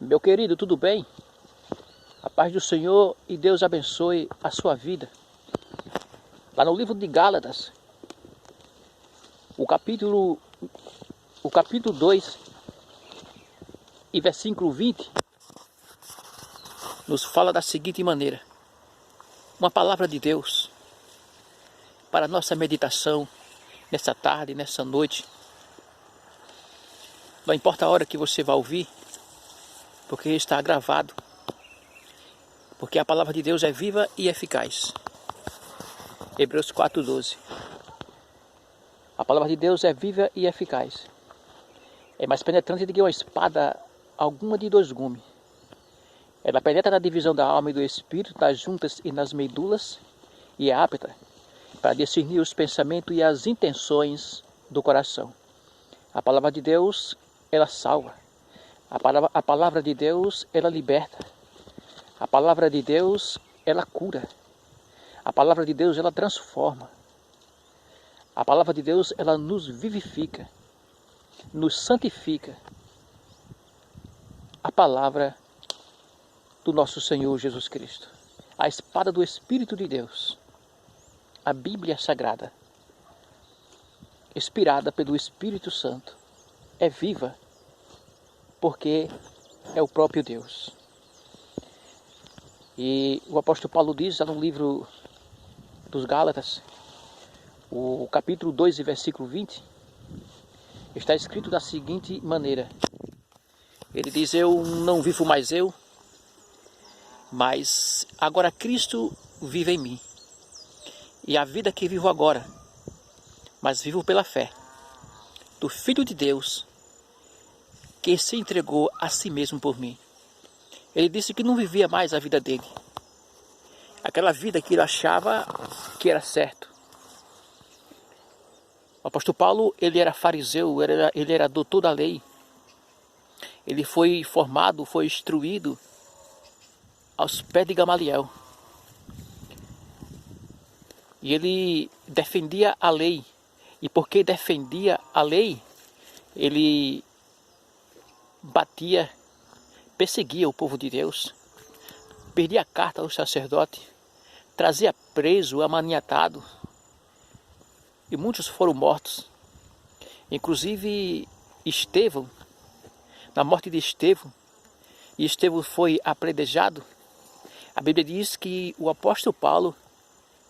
Meu querido, tudo bem? A paz do Senhor e Deus abençoe a sua vida. Lá no livro de Gálatas, o capítulo 2 e versículo 20, nos fala da seguinte maneira: uma palavra de Deus para a nossa meditação nessa tarde, nessa noite. Não importa a hora que você vai ouvir, porque está gravado. Porque a palavra de Deus é viva e eficaz. Hebreus 4:12. A palavra de Deus é viva e eficaz. É mais penetrante do que uma espada alguma de 2 gumes. Ela penetra na divisão da alma e do espírito, nas juntas e nas medulas, e é apta para discernir os pensamentos e as intenções do coração. A palavra de Deus, ela salva. A palavra de Deus, ela liberta. A palavra de Deus, ela cura. A palavra de Deus, ela transforma. A palavra de Deus, ela nos vivifica, nos santifica. A palavra do nosso Senhor Jesus Cristo, a espada do Espírito de Deus, a Bíblia Sagrada, inspirada pelo Espírito Santo, é viva, porque é o próprio Deus. E o apóstolo Paulo diz lá no livro dos Gálatas, o capítulo 2 e versículo 20, está escrito da seguinte maneira. Ele diz: eu não vivo mais eu, mas agora Cristo vive em mim. E a vida que vivo agora, mas vivo pela fé do Filho de Deus, que se entregou a si mesmo por mim. Ele disse que não vivia mais a vida dele, aquela vida que ele achava que era certo. O apóstolo Paulo, ele era fariseu, ele era doutor da lei. Ele foi formado, foi instruído aos pés de Gamaliel. E ele defendia a lei. E porque defendia a lei, ele batia, perseguia o povo de Deus, perdia a carta ao sacerdote, trazia preso, amaniatado, e muitos foram mortos. Inclusive Estevão, na morte de Estevão, e Estevão foi apedrejado. A Bíblia diz que o apóstolo Paulo,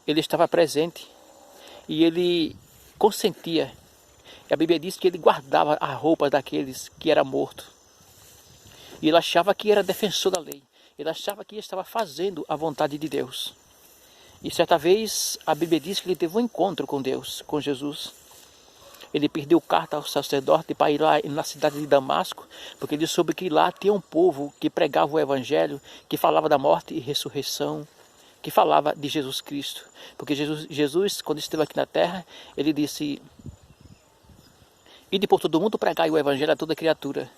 ele estava presente e ele consentia. E a Bíblia diz que ele guardava a roupa daqueles que eram mortos. E ele achava que era defensor da lei. Ele achava que estava fazendo a vontade de Deus. E certa vez a Bíblia diz que ele teve um encontro com Deus, com Jesus. Ele perdeu carta ao sacerdote para ir lá na cidade de Damasco, porque ele soube que lá tinha um povo que pregava o Evangelho, que falava da morte e ressurreição, que falava de Jesus Cristo. Porque Jesus, quando esteve aqui na terra, ele disse: ide por todo mundo pregai o Evangelho a toda criatura.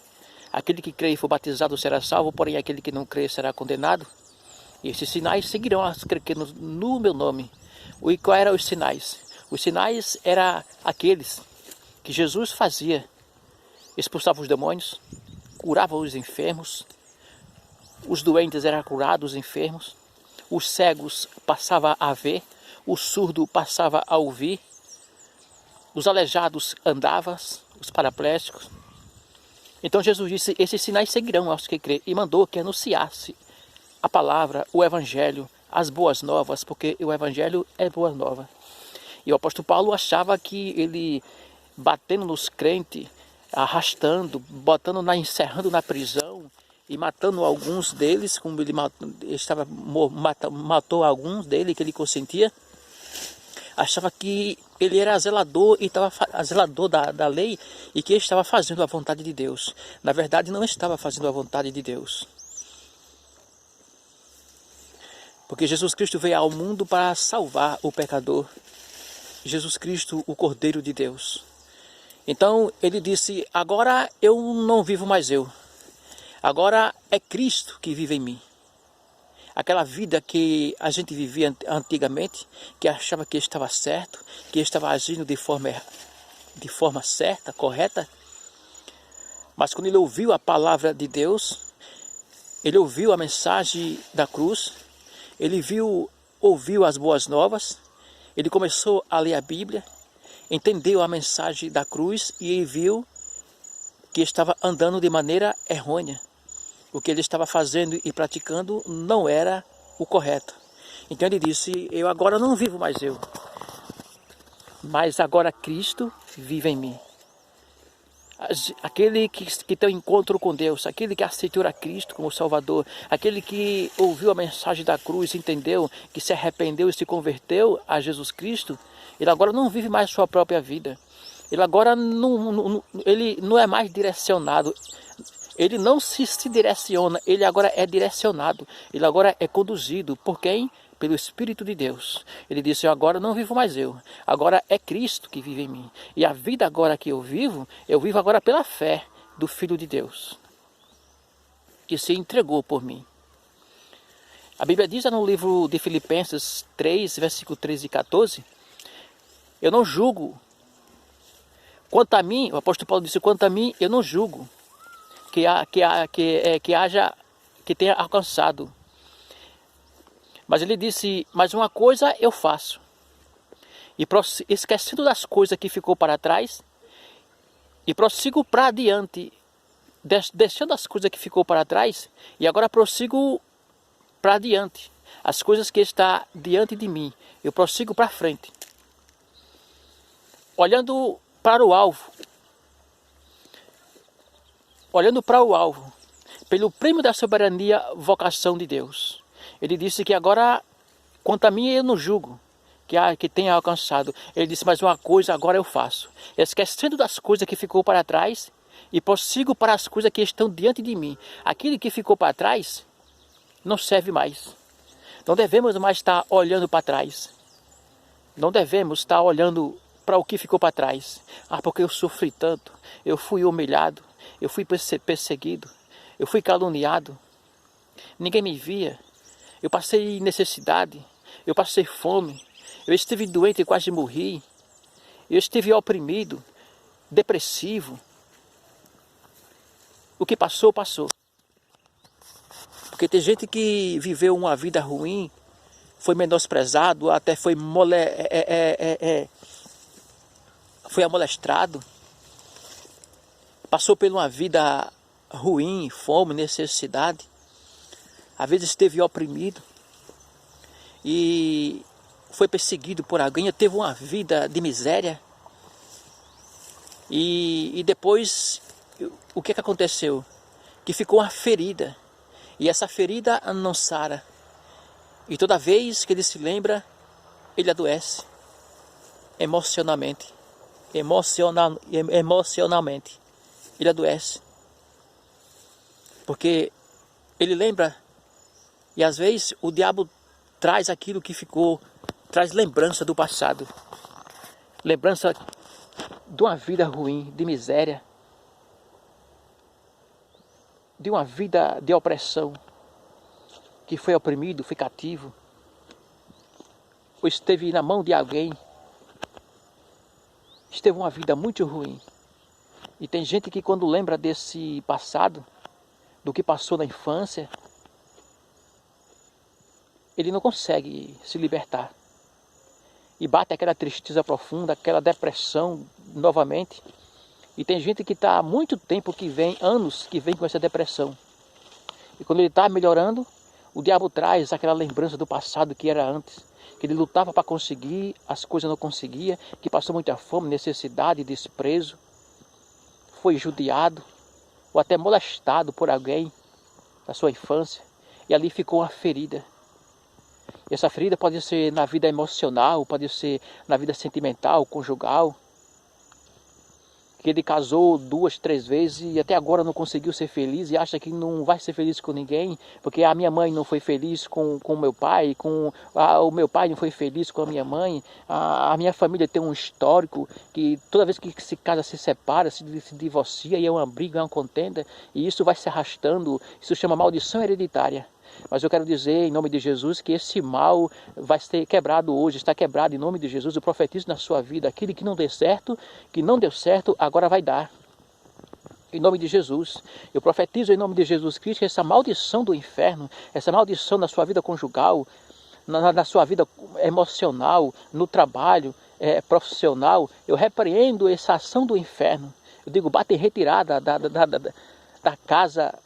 Aquele que crê e for batizado será salvo, porém aquele que não crê será condenado. E esses sinais seguirão as que crê no meu nome. E quais eram os sinais? Os sinais eram aqueles que Jesus fazia: expulsava os demônios, curava os enfermos, os doentes eram curados, os enfermos, os cegos passavam a ver, o surdo passava a ouvir, os aleijados andavam, os paraplégicos. Então Jesus disse: esses sinais seguirão aos que crê, e mandou que anunciasse a palavra, o Evangelho, as boas novas, porque o Evangelho é boa nova. E o apóstolo Paulo achava que ele, batendo nos crentes, arrastando, encerrando na prisão e matando alguns deles, como ele matou alguns deles que ele consentia, achava que ele era zelador e zelador da lei e que ele estava fazendo a vontade de Deus. Na verdade, não estava fazendo a vontade de Deus. Porque Jesus Cristo veio ao mundo para salvar o pecador. Jesus Cristo, o Cordeiro de Deus. Então ele disse: agora eu não vivo mais eu. Agora é Cristo que vive em mim. Aquela vida que a gente vivia antigamente, que achava que estava certo, que estava agindo de forma certa, correta. Mas quando ele ouviu a palavra de Deus, Ele ouviu a mensagem da cruz, ele ouviu as boas novas, ele começou a ler a Bíblia, entendeu a mensagem da cruz e ele viu que estava andando de maneira errônea. O que ele estava fazendo e praticando não era o correto. Então ele disse, eu agora não vivo mais eu, mas agora Cristo vive em mim. Aquele que tem um encontro com Deus, aquele que aceitou a Cristo como Salvador, aquele que ouviu a mensagem da cruz, entendeu, que se arrependeu e se converteu a Jesus Cristo, ele agora não vive mais sua própria vida. Ele agora ele não é mais direcionado, ele não se direciona, ele agora é direcionado, ele agora é conduzido por quem? Pelo Espírito de Deus. Ele disse, agora não vivo mais eu, agora é Cristo que vive em mim. E a vida agora que eu vivo agora pela fé do Filho de Deus, que se entregou por mim. A Bíblia diz no livro de Filipenses 3, versículo 13 e 14, eu não julgo, quanto a mim, o apóstolo Paulo disse, quanto a mim, eu não julgo que tenha alcançado. Mas ele disse, mas uma coisa eu faço, e esquecendo das coisas que ficou para trás, e prossigo para adiante, deixando as coisas que ficou para trás, e agora prossigo para adiante, as coisas que estão diante de mim, eu prossigo para frente, olhando para o alvo, pelo prêmio da soberania, vocação de Deus. Ele disse que agora, quanto a mim, eu não julgo que tenha alcançado. Ele disse, mas uma coisa agora eu faço, esquecendo das coisas que ficou para trás, e prossigo para as coisas que estão diante de mim. Aquilo que ficou para trás não serve mais. Não devemos mais estar olhando para trás. Não devemos estar olhando para o que ficou para trás. Porque eu sofri tanto, eu fui humilhado, eu fui perseguido, eu fui caluniado, ninguém me via. Eu passei necessidade, eu passei fome, eu estive doente e quase morri, eu estive oprimido, depressivo. O que passou, passou. Porque tem gente que viveu uma vida ruim, foi menosprezado, até foi amolestrado, passou por uma vida ruim, fome, necessidade. Às vezes esteve oprimido e foi perseguido por alguém, teve uma vida de miséria. E depois, o que aconteceu? Que ficou uma ferida, e essa ferida não sara. E toda vez que ele se lembra, ele adoece emocionalmente. Emocionalmente, ele adoece. Porque ele lembra. E às vezes o diabo traz aquilo que ficou, traz lembrança do passado. Lembrança de uma vida ruim, de miséria. De uma vida de opressão. Que foi oprimido, foi cativo. Ou esteve na mão de alguém. Esteve uma vida muito ruim. E tem gente que quando lembra desse passado, do que passou na infância, ele não consegue se libertar. E bate aquela tristeza profunda, aquela depressão novamente. E tem gente que está há muito tempo anos que vem com essa depressão. E quando ele está melhorando, o diabo traz aquela lembrança do passado que era antes. Que ele lutava para conseguir, as coisas não conseguia, que passou muita fome, necessidade, desprezo. Foi judiado, ou até molestado por alguém na sua infância. E ali ficou uma ferida. E essa ferida pode ser na vida emocional, pode ser na vida sentimental, conjugal. Que ele casou 2, 3 vezes e até agora não conseguiu ser feliz e acha que não vai ser feliz com ninguém, porque a minha mãe não foi feliz com o meu pai, o meu pai não foi feliz com a minha mãe, a minha família tem um histórico que toda vez que se casa se separa, se divorcia e é uma briga, é uma contenda, e isso vai se arrastando, isso chama maldição hereditária. Mas eu quero dizer, em nome de Jesus, que esse mal vai ser quebrado hoje, está quebrado em nome de Jesus. Eu profetizo na sua vida, aquilo que não deu certo, agora vai dar. Em nome de Jesus, eu profetizo em nome de Jesus Cristo que essa maldição do inferno, essa maldição na sua vida conjugal, na sua vida emocional, no trabalho profissional, eu repreendo essa ação do inferno. Eu digo, bate em retirada da casa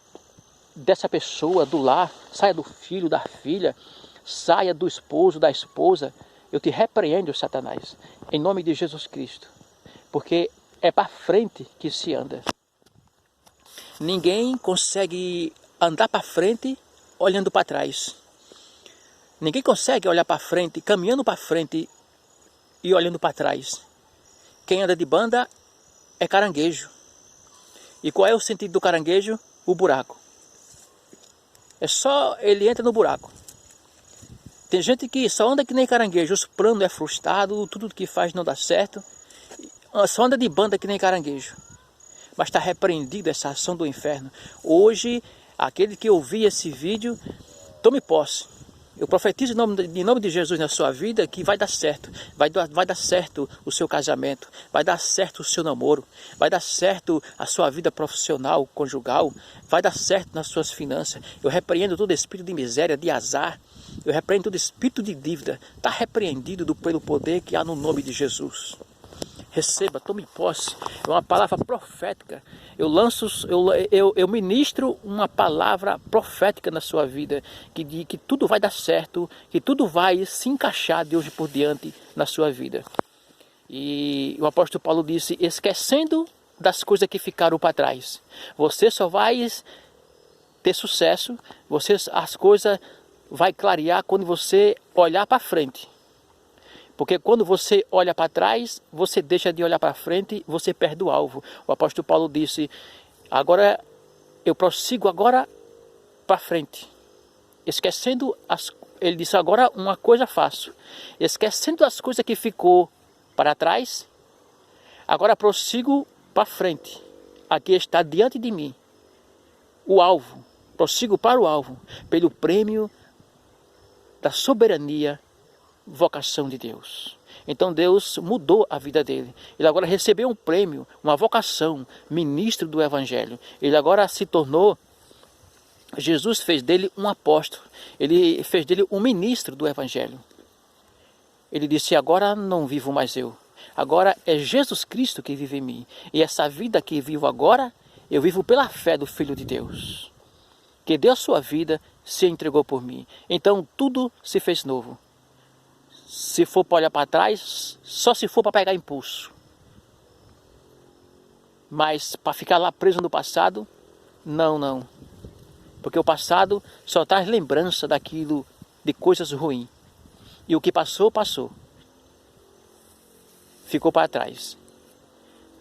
dessa pessoa, do lar, saia do filho, da filha, saia do esposo, da esposa. Eu te repreendo, Satanás, em nome de Jesus Cristo, porque é para frente que se anda. Ninguém consegue andar para frente olhando para trás. Ninguém consegue olhar para frente, caminhando para frente e olhando para trás. Quem anda de banda é caranguejo. E qual é o sentido do caranguejo? O buraco. É só ele entra no buraco. Tem gente que só anda que nem caranguejo, os planos é frustrado, tudo que faz não dá certo. Só anda de banda que nem caranguejo. Mas está repreendida essa ação do inferno. Hoje, aquele que ouvir esse vídeo, tome posse. Eu profetizo em nome de Jesus na sua vida que vai dar certo. Vai dar certo o seu casamento. Vai dar certo o seu namoro. Vai dar certo a sua vida profissional, conjugal. Vai dar certo nas suas finanças. Eu repreendo todo espírito de miséria, de azar. Eu repreendo todo espírito de dívida. Está repreendido pelo poder que há no nome de Jesus. Receba, tome posse. É uma palavra profética. Eu ministro uma palavra profética na sua vida, que tudo vai dar certo, que tudo vai se encaixar de hoje por diante na sua vida. E o apóstolo Paulo disse, esquecendo das coisas que ficaram para trás. Você só vai ter sucesso, as coisas vai clarear quando você olhar para frente. Porque quando você olha para trás, você deixa de olhar para frente, você perde o alvo. O apóstolo Paulo disse, agora eu prossigo agora para frente. Ele disse, agora uma coisa faço. Esquecendo as coisas que ficou para trás, agora prossigo para frente. Aqui está diante de mim o alvo. Prossigo para o alvo, pelo prêmio da soberania, vocação de Deus. Então Deus mudou a vida dele. Ele agora recebeu um prêmio, uma vocação, ministro do Evangelho. Ele agora se tornou, Jesus fez dele um apóstolo. Ele fez dele um ministro do Evangelho. Ele disse, agora não vivo mais eu. Agora é Jesus Cristo que vive em mim. E essa vida que vivo agora, eu vivo pela fé do Filho de Deus, que deu a sua vida, se entregou por mim. Então tudo se fez novo. Se for para olhar para trás, só se for para pegar impulso. Mas para ficar lá preso no passado, não. Porque o passado só traz lembrança daquilo, de coisas ruins. E o que passou, passou. Ficou para trás.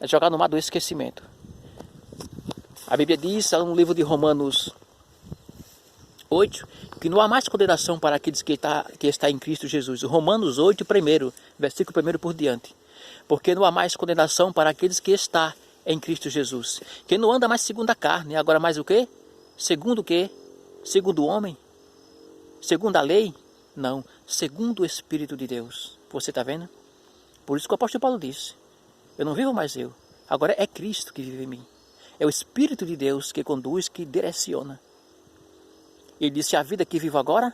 É jogar no mar do esquecimento. A Bíblia diz, no livro de Romanos 8, que não há mais condenação para aqueles que está em Cristo Jesus. Romanos 8, versículo 1 por diante. Porque não há mais condenação para aqueles que está em Cristo Jesus. Que não anda mais segundo a carne, agora mais o quê? Segundo o quê? Segundo o homem? Segundo a lei? Não, segundo o Espírito de Deus. Você está vendo? Por isso que o apóstolo Paulo disse, eu não vivo mais eu, agora é Cristo que vive em mim. É o Espírito de Deus que conduz, que direciona. Ele disse, a vida que vivo agora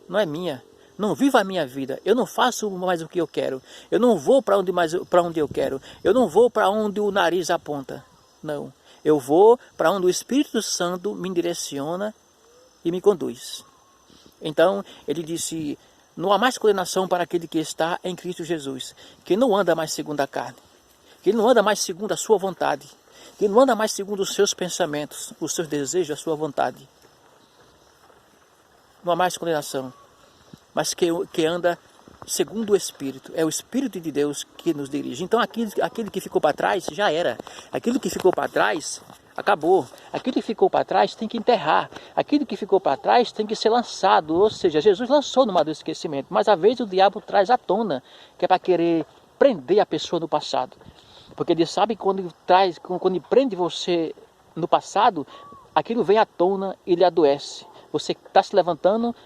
não é minha. Não vivo a minha vida. Eu não faço mais o que eu quero. Eu não vou para onde eu quero. Eu não vou para onde o nariz aponta. Não. Eu vou para onde o Espírito Santo me direciona e me conduz. Então, ele disse, não há mais condenação para aquele que está em Cristo Jesus. Que não anda mais segundo a carne. Que não anda mais segundo a sua vontade. Que não anda mais segundo os seus pensamentos, os seus desejos, a sua vontade. Não há mais condenação, mas que anda segundo o Espírito. É o Espírito de Deus que nos dirige. Então aquilo que ficou para trás já era. Aquilo que ficou para trás acabou. Aquilo que ficou para trás tem que enterrar. Aquilo que ficou para trás tem que ser lançado. Ou seja, Jesus lançou no mar do esquecimento, mas às vezes o diabo traz à tona, que é para querer prender a pessoa no passado. Porque ele sabe que quando ele prende você no passado, aquilo vem à tona e ele adoece. Você está se levantando,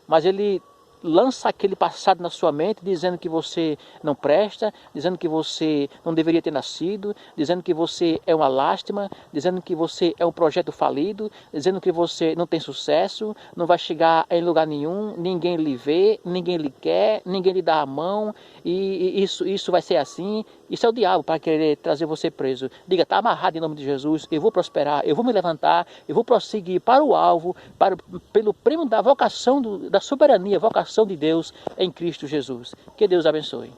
mas ele lança aquele passado na sua mente, dizendo que você não presta, dizendo que você não deveria ter nascido, dizendo que você é uma lástima, dizendo que você é um projeto falido, dizendo que você não tem sucesso, não vai chegar em lugar nenhum, ninguém lhe vê, ninguém lhe quer, ninguém lhe dá a mão, e isso vai ser assim. Isso é o diabo para querer trazer você preso. Diga, está amarrado em nome de Jesus, eu vou prosperar, eu vou me levantar, eu vou prosseguir para o alvo, pelo prêmio da vocação, da soberania, vocação de Deus em Cristo Jesus. Que Deus abençoe.